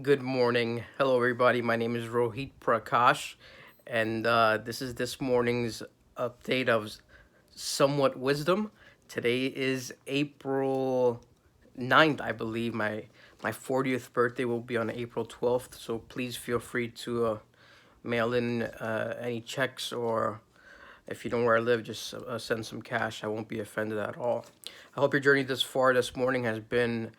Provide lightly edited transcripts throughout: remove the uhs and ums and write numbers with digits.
Good morning. Hello, everybody. My name is Rohit Prakash, and this is this morning's update of Somewhat Wisdom. Today is April 9th, I believe. My 40th birthday will be on April 12th, so please feel free to mail in any checks, or if you know where I live, just send some cash. I won't be offended at all. I hope your journey this far this morning has been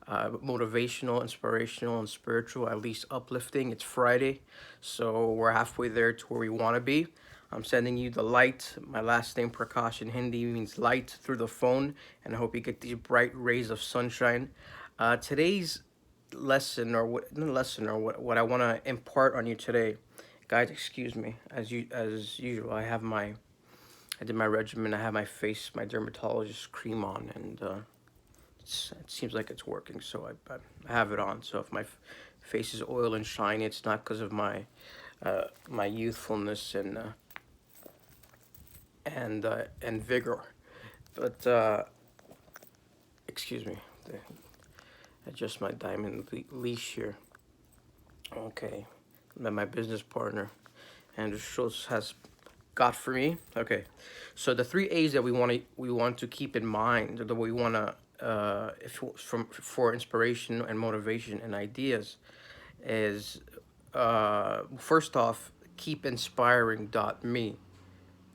motivational, inspirational, and spiritual, at least uplifting. It's Friday, so we're halfway there to where we want to be. I'm sending you the light. My last name, Prakash, in Hindi means light, through the phone, and I hope you get these bright rays of sunshine. Today's lesson, or what, not lesson, or what I want to impart on you today, guys. Excuse me. As usual, I did my regimen. I have my face, my dermatologist cream on, and it seems like it's working. So I have it on. So if my face is oil and shiny, it's not because of my youthfulness and vigor. But excuse me, adjust my diamond leash here. Okay, that my business partner Andrew Schultz has got for me. Okay, so the three A's that we want to keep in mind, that we want to if from for inspiration and motivation and ideas, is first off, keepinspiring.me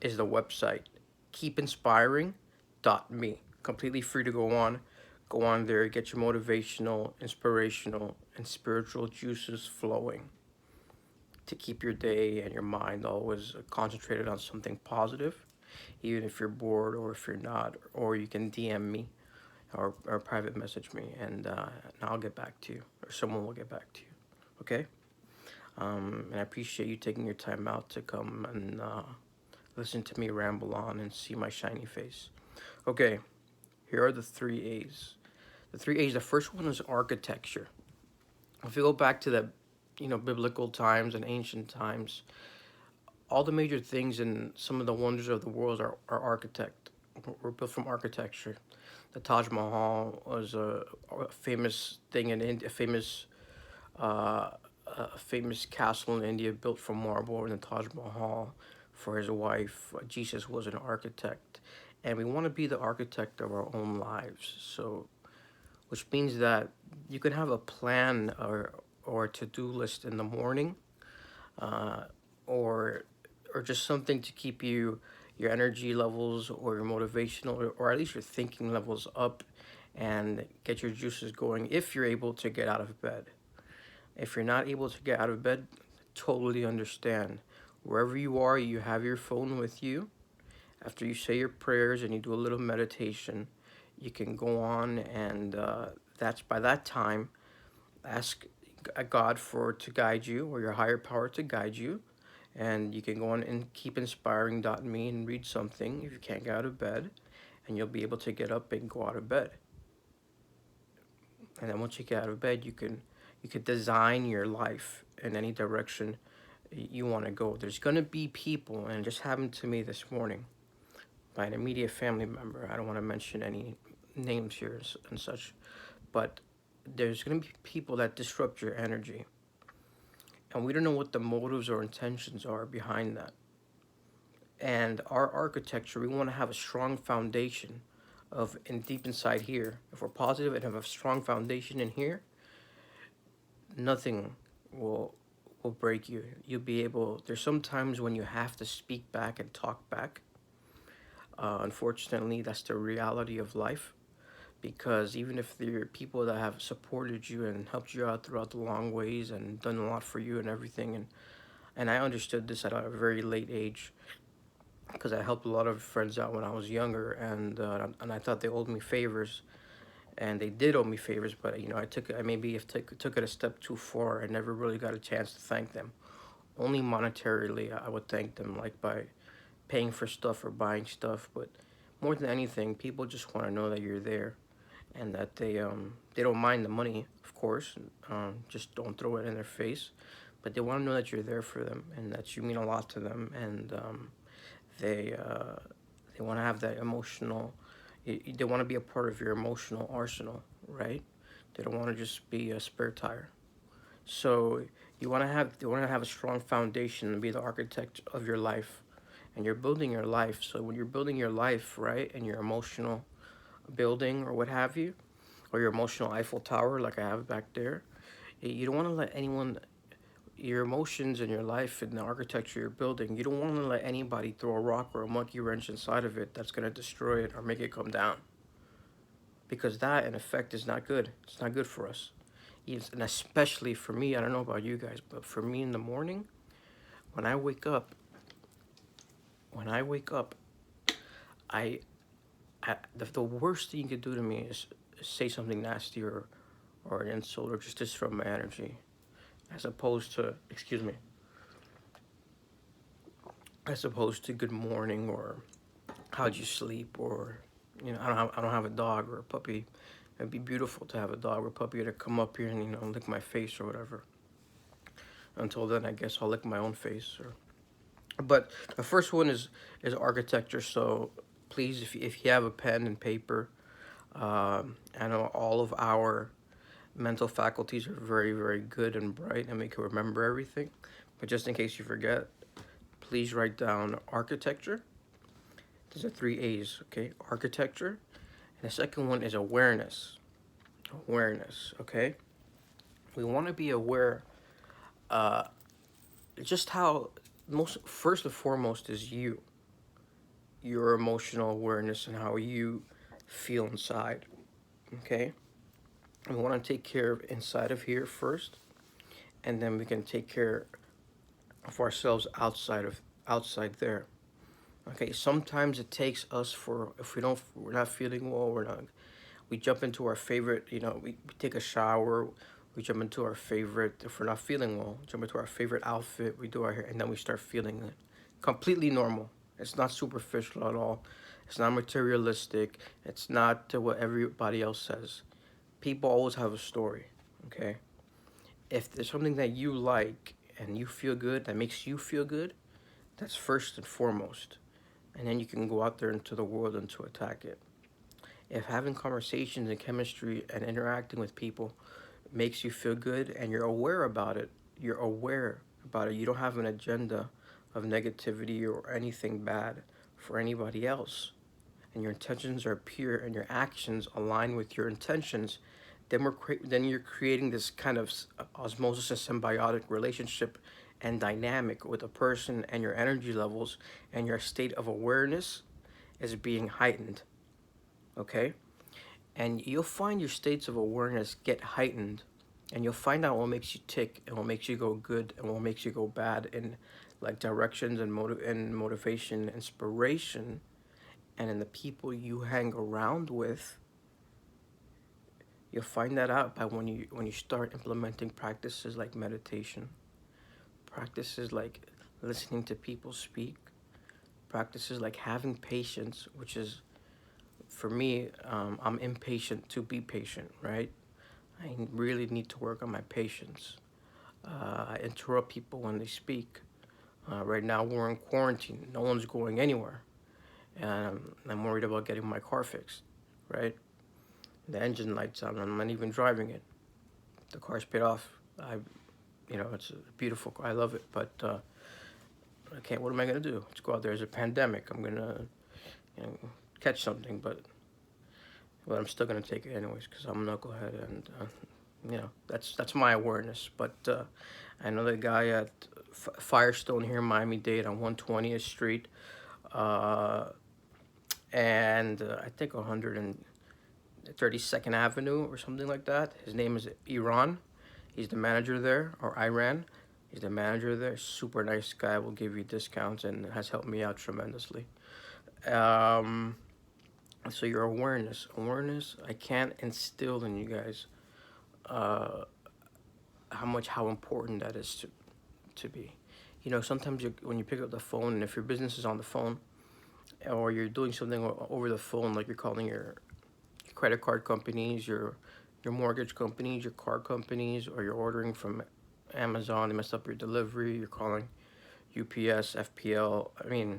is the website. Keepinspiring.me, completely free to go on there, get your motivational, inspirational, and spiritual juices flowing to keep your day and your mind always concentrated on something positive, even if you're bored or if you're not, or you can DM me or private message me, and I'll get back to you, or someone will get back to you. Okay? And I appreciate you taking your time out to come and listen to me ramble on and see my shiny face. Okay, here are the three A's. The three A's, the first one is architecture. If you go back to the biblical times and ancient times, all the major things and some of the wonders of the world are architect were built from architecture. The Taj Mahal was a famous thing in India, uh, a famous castle in India built from marble, and the Taj Mahal for his wife. Jesus was an architect, and we want to be the architect of our own lives. So, which means that you can have a plan or a to-do list in the morning, uh, or just something to keep your energy levels or your motivational, or at least your thinking levels up, and get your juices going if you're able to get out of bed. If you're not able to get out of bed, totally understand. Wherever you are, you have your phone with you. After you say your prayers and you do a little meditation, you can go on, and that's by that time, ask God for to guide you, or your higher power to guide you. And you can go on and keepinspiring.me and read something if you can't get out of bed, and you'll be able to get up and go out of bed. And then once you get out of bed, you can design your life in any direction you want to go. There's gonna be people, and it just happened to me this morning by an immediate family member. I don't want to mention any names here and such, but there's gonna be people that disrupt your energy, and we don't know what the motives or intentions are behind that. And our architecture, we want to have a strong foundation of in deep inside here. If we're positive and have a strong foundation in here, nothing will break you. You'll be able. There's some times when you have to speak back and talk back. Unfortunately, that's the reality of life. Because even if there are people that have supported you and helped you out throughout the long ways and done a lot for you and everything, and I understood this at a very late age, because I helped a lot of friends out when I was younger, and I thought they owed me favors, and they did owe me favors, but I maybe have took it a step too far. I never really got a chance to thank them. Only monetarily, I would thank them, like by paying for stuff or buying stuff. But more than anything, people just want to know that you're there, and that they don't mind the money, of course. Just don't throw it in their face, but they want to know that you're there for them and that you mean a lot to them, and they uh, they want to have that emotional. They want to be a part of your emotional arsenal, right? They don't want to just be a spare tire. So you want to have a strong foundation and be the architect of your life, and you're building your life. So when you're building your life, right, and your emotional building or what have you, or your emotional Eiffel Tower like I have back there, you don't want to let anyone, your emotions and your life and the architecture you're building, you don't want to let anybody throw a rock or a monkey wrench inside of it that's going to destroy it or make it come down, because that in effect is not good. It's not good for us. And especially for me, I don't know about you guys, but for me in the morning, when I wake up, when I wake up, I, the worst thing you could do to me is say something nasty or an insult or just disrupt my energy, as opposed to, excuse me, as opposed to good morning or how'd you sleep, or I don't have a dog or a puppy. It'd be beautiful to have a dog or puppy to come up here and lick my face or whatever. Until then, I guess I'll lick my own face. But the first one is architecture. So please, if you have a pen and paper, I know all of our mental faculties are very, very good and bright, and we can remember everything. But just in case you forget, please write down architecture. There's a three A's, okay? Architecture. And the second one is awareness. Awareness, okay? We want to be aware, uh, just how most first and foremost is your emotional awareness and how you feel inside, okay? We want to take care of inside of here first, and then we can take care of ourselves outside there. Okay, sometimes it takes us for, if we're not feeling well, we jump into our favorite, we take a shower, we jump into our favorite, if we're not feeling well, jump into our favorite outfit, we do our hair, and then we start feeling it. Completely normal. It's not superficial at all. It's not materialistic. It's not what everybody else says. People always have a story, okay? If there's something that you like and you feel good, that makes you feel good, that's first and foremost. And then you can go out there into the world and to attack it. If having conversations and chemistry and interacting with people makes you feel good and you're aware about it, you don't have an agenda of negativity or anything bad for anybody else, and your intentions are pure and your actions align with your intentions, then you're creating this kind of osmosis and symbiotic relationship and dynamic with a person, and your energy levels and your state of awareness is being heightened, okay? And you'll find your states of awareness get heightened, and you'll find out what makes you tick and what makes you go good and what makes you go bad in like directions and motivation, inspiration, and in the people you hang around with. You'll find that out by when you start implementing practices like meditation, practices like listening to people speak, practices like having patience, which is, for me, I'm impatient to be patient, right? I really need to work on my patience. I interrupt people when they speak. Right now we're in quarantine. No one's going anywhere. And I'm worried about getting my car fixed, right? The engine light's on. I'm not even driving it. The car's paid off. It's a beautiful car. I love it, but I can't. What am I gonna do? Let's go out there. There's a pandemic. I'm gonna, catch something, but I'm still gonna take it anyways because I'm a knucklehead, and that's my awareness. But I know the guy at Firestone here in Miami-Dade on 120th Street, and I think 132nd Avenue or something like that. His name is Iran. He's the manager there, or Iran. He's the manager there. Super nice guy. Will give you discounts and has helped me out tremendously. So your awareness, I can't instill in you guys how important that is to be. Sometimes when you pick up the phone, and if your business is on the phone, or you're doing something over the phone, like you're calling your credit card companies, your mortgage companies, your car companies, or you're ordering from Amazon, they messed up your delivery, you're calling UPS, FPL, I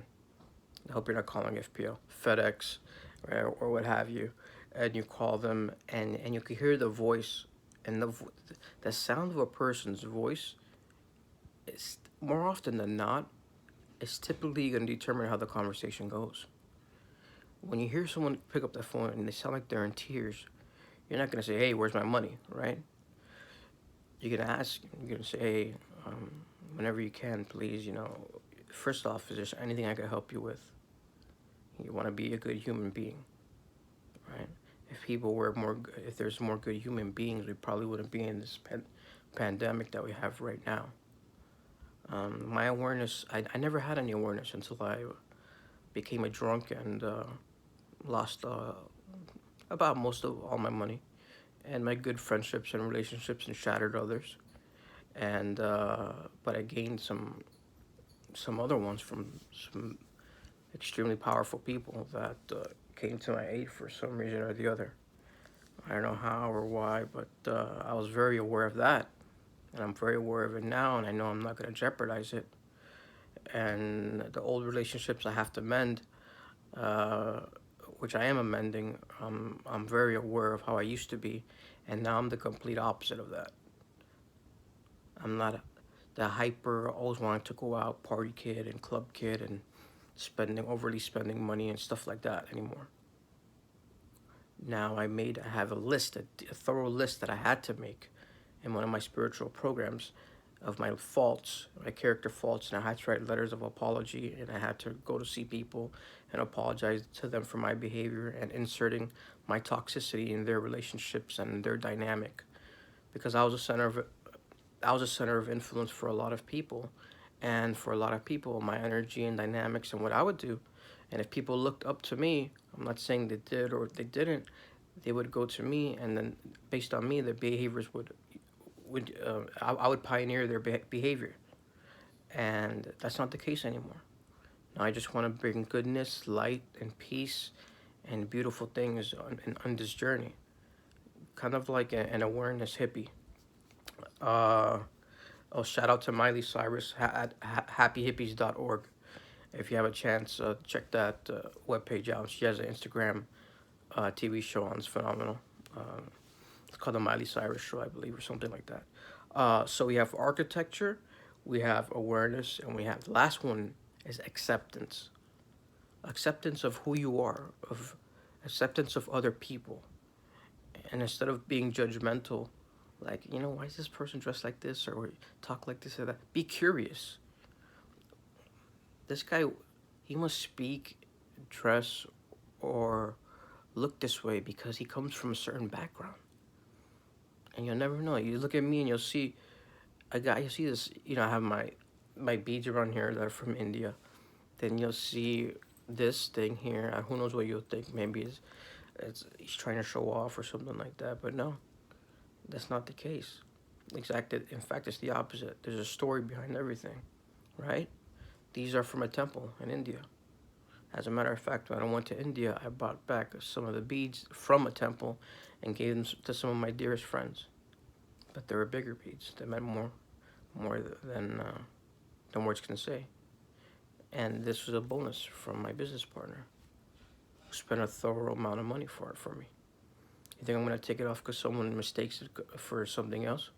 hope you're not calling FPL, FedEx, right, or what have you, and you call them, and you can hear the voice, and the the sound of a person's voice is more often than not is typically going to determine how the conversation goes. When you hear someone pick up the phone and they sound like they're in tears, you're not going to say, "Hey, where's my money?" Right? You're going to ask, you're going to say, "Hey, whenever you can, please, first off, is there anything I could help you with?" You want to be a good human being, right? If there's more good human beings, we probably wouldn't be in this pandemic that we have right now. My awareness, I never had any awareness until I became a drunk and lost about most of all my money and my good friendships and relationships and shattered others. And but I gained some other ones from some extremely powerful people that came to my aid for some reason or the other. I don't know how or why, but I was very aware of that, and I'm very aware of it now, and I know I'm not going to jeopardize it. And the old relationships I have to mend, uh, which I am amending, I'm very aware of how I used to be, and now I'm the complete opposite of that. I'm not the hyper, always wanting to go out, party kid and club kid and overly spending money and stuff like that anymore. Now I have a thorough list that I had to make in one of my spiritual programs of my faults, my character faults, and I had to write letters of apology, and I had to go to see people and apologize to them for my behavior and inserting my toxicity in their relationships and their dynamic, because I was a center of influence for a lot of people, and for a lot of people, my energy and dynamics and what I would do. And if people looked up to me, I'm not saying they did or they didn't, they would go to me, and then based on me, their behaviors I would pioneer their behavior, and that's not the case anymore. Now I just want to bring goodness, light, and peace, and beautiful things on this journey, kind of like an awareness hippie. Uh, Oh, shout out to Miley Cyrus at happyhippies.org. If you have a chance, check that webpage out. She has an Instagram TV show on. It's phenomenal. Uh, it's called the Miley Cyrus Show, I believe, or something like that. So we have architecture, we have awareness, and we have the last one is acceptance. Acceptance of who you are, of acceptance of other people, and instead of being judgmental, like, why is this person dressed like this or talk like this or that? Be curious. This guy, he must speak, dress, or look this way because he comes from a certain background. And you'll never know. You look at me and you'll see a guy, you see this, I have my beads around here that are from India. Then you'll see this thing here. Who knows what you'll think? Maybe he's trying to show off or something like that. But no, that's not the case. In fact, it's the opposite. There's a story behind everything, right? These are from a temple in India. As a matter of fact, when I went to India, I brought back some of the beads from a temple and gave them to some of my dearest friends. But they were bigger beads. They meant more than words can say. And this was a bonus from my business partner, who spent a thorough amount of money for it for me. You think I'm going to take it off because someone mistakes it for something else?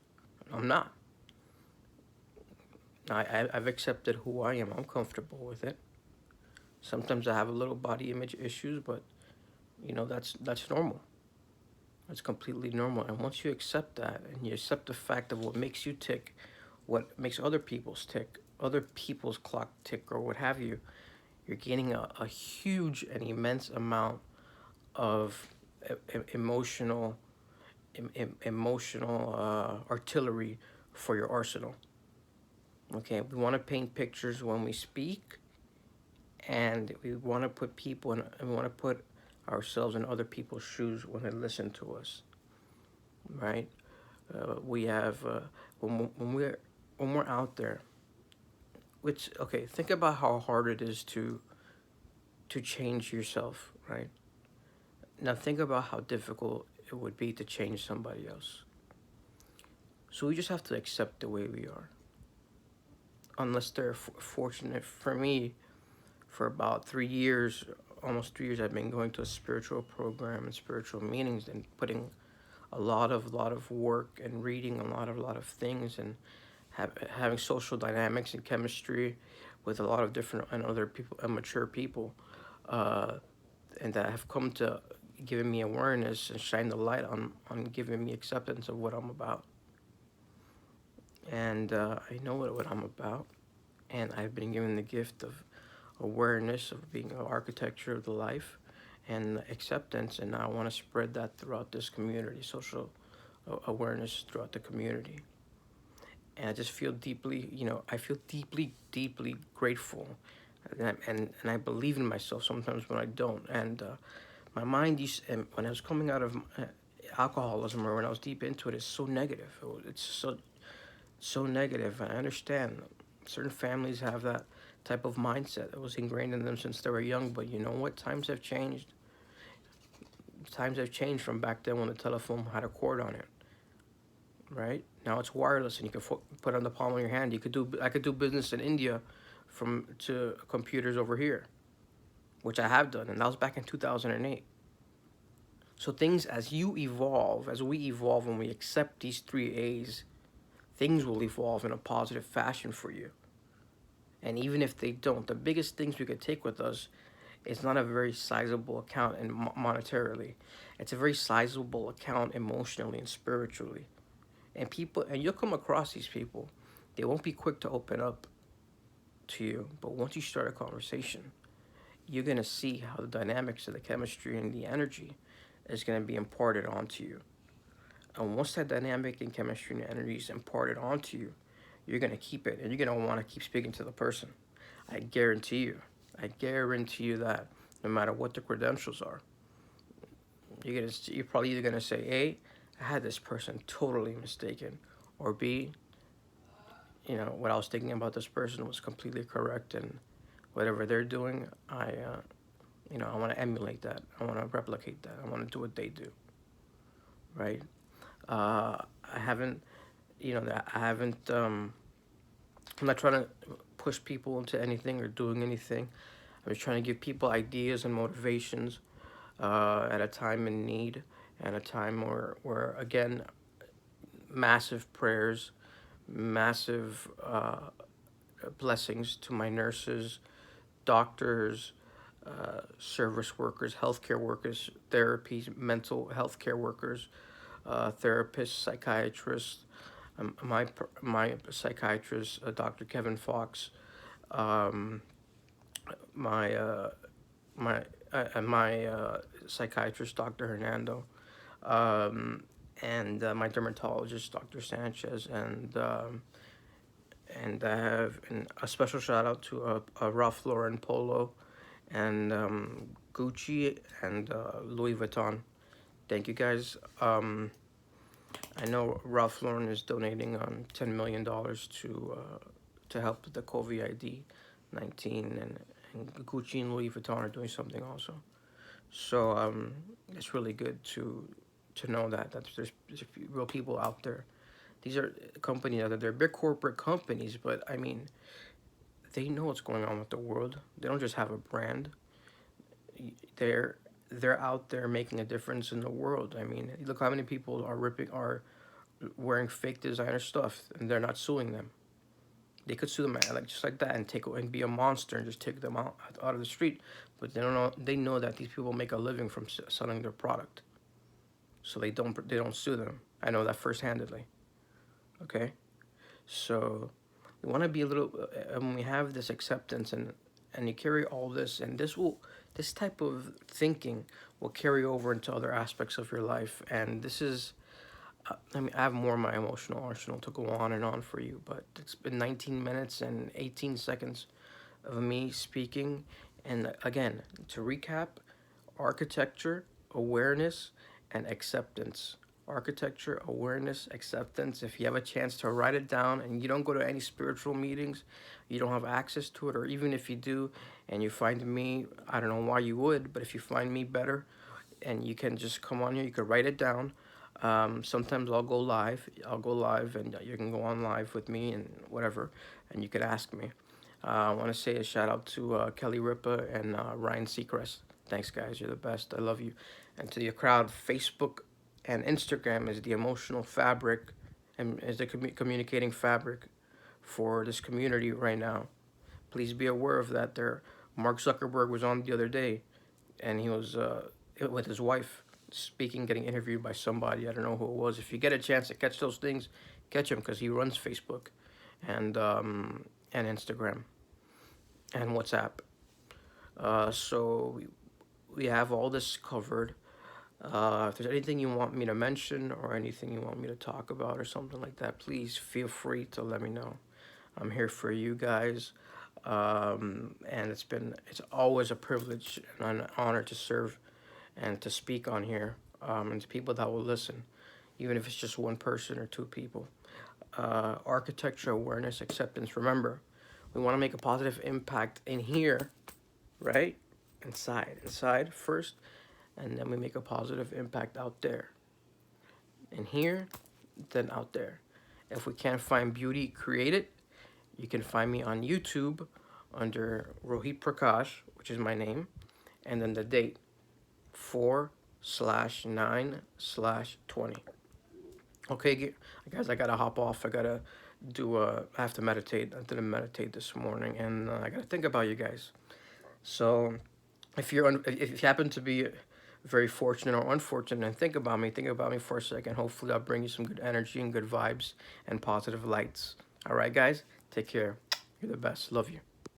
I'm not. I've accepted who I am. I'm comfortable with it. Sometimes I have a little body image issues, but that's normal. It's completely normal. And once you accept that and you accept the fact of what makes you tick, what makes other people's clock tick or what have you, you're gaining a huge and immense amount of emotional artillery for your arsenal. Okay, we want to paint pictures when we speak, and we want to put we want to put ourselves in other people's shoes when they listen to us, right? We have when we're out there. Think about how hard it is to change yourself, right? Now think about how difficult it would be to change somebody else. So we just have to accept the way we are. Unless they're fortunate. For me, for about 3 years, almost 3 years, I've been going to a spiritual program and spiritual meetings and putting a lot of work and reading a lot of things, and having social dynamics and chemistry with a lot of different and other people, mature people, uh, and that have come to giving me awareness and shine the light on giving me acceptance of what I'm about. And I know what I'm about, and I've been given the gift of awareness of being an architecture of the life and acceptance, and I want to spread that throughout this community, social awareness throughout the community. And I just feel deeply, I feel deeply, deeply grateful, and I believe in myself sometimes when I don't. And my mind used, and when I was coming out of alcoholism, or when I was deep into it, it's so negative. It's so negative, and I understand certain families have that type of mindset that was ingrained in them since they were young. But you know what? Times have changed from back then when the telephone had a cord on it. Right now it's wireless, and you can put it on the palm of your hand. I could do business in India from to computers over here, which I have done, and that was back in 2008. So things, as we evolve, and we accept these three A's, things will evolve in a positive fashion for you. And even if they don't, the biggest things we could take with us is not a very sizable account and monetarily. It's a very sizable account emotionally and spiritually. And you'll come across these people. They won't be quick to open up to you, but once you start a conversation, you're gonna see how the dynamics of the chemistry and the energy is gonna be imparted onto you. And once that dynamic and chemistry and energy is imparted onto you, you're gonna keep it, and you're gonna want to keep speaking to the person. I guarantee you. I guarantee you that no matter what the credentials are, you're probably either gonna say, A, I had this person totally mistaken, or B, what I was thinking about this person was completely correct, and whatever they're doing, I want to emulate that. I want to replicate that. I want to do what they do, right? I haven't, that I haven't. I'm not trying to push people into anything or doing anything. I'm just trying to give people ideas and motivations at a time in need, and a time where again, massive prayers, massive blessings to my nurses, doctors, service workers, healthcare workers, therapies, mental health care workers, therapists, psychiatrists. My psychiatrist, Dr. Kevin Fox, um, my my psychiatrist, Dr. Hernando, um, and my dermatologist, Dr. Sanchez, and I have a special shout out to Ralph Lauren Polo, and Gucci, and Louis Vuitton. Thank you guys. I know Ralph Lauren is donating $10 million to help with the COVID-19, and Gucci and Louis Vuitton are doing something also. So it's really good to know that there's real people out there. These are companies that they're big corporate companies, but I mean, they know what's going on with the world. They don't just have a brand. They're they're out there making a difference in the world. I mean, look how many people are wearing fake designer stuff, and they're not suing them. They could sue them like just like that, and be a monster and just take them out of the street. But they don't know. They know that these people make a living from selling their product, so they don't sue them. I know that first-handedly. Okay, so we want to be a little. When we have this acceptance, and you carry all this, and this type of thinking will carry over into other aspects of your life. And this is, I mean, I have more of my emotional arsenal to go on and on for you, but it's been 19 minutes and 18 seconds of me speaking. And again, to recap, architecture, awareness, and acceptance. Architecture, awareness, acceptance. If you have a chance to write it down, and you don't go to any spiritual meetings, you don't have access to it, or even if you do and you find me, I don't know why you would, but if you find me better and you can just come on here, you could write it down. Sometimes I'll go live. And you can go on live with me and whatever, and you could ask me. I want to say a shout out to Kelly Ripa and Ryan Seacrest. Thanks, guys. You're the best. I love you. And to your crowd, Facebook And Instagram is the emotional fabric and is the communicating fabric for this community right now. Please be aware of that. There, Mark Zuckerberg was on the other day, and he was with his wife speaking, getting interviewed by somebody. I don't know who it was. If you get a chance to catch those things, catch him because he runs Facebook, and Instagram, and WhatsApp. So we have all this covered. If there's anything you want me to mention or anything you want me to talk about or something like that, please feel free to let me know. I'm here for you guys. And it's always a privilege and an honor to serve and to speak on here, and to people that will listen, even if it's just one person or two people. Architecture, awareness, acceptance. Remember, we want to make a positive impact in here, right? Inside first, and then we make a positive impact out there. In here, then out there. If we can't find beauty, create it. You can find me on YouTube under Rohit Prakash, which is my name, and then the date 4/9/20. Okay, guys, I gotta hop off. I gotta I have to meditate. I didn't meditate this morning, and I gotta think about you guys. So, if you happen to be very fortunate or unfortunate, and think about me for a second. Hopefully, I'll bring you some good energy and good vibes and positive lights. All right, guys, take care. You're the best. Love you.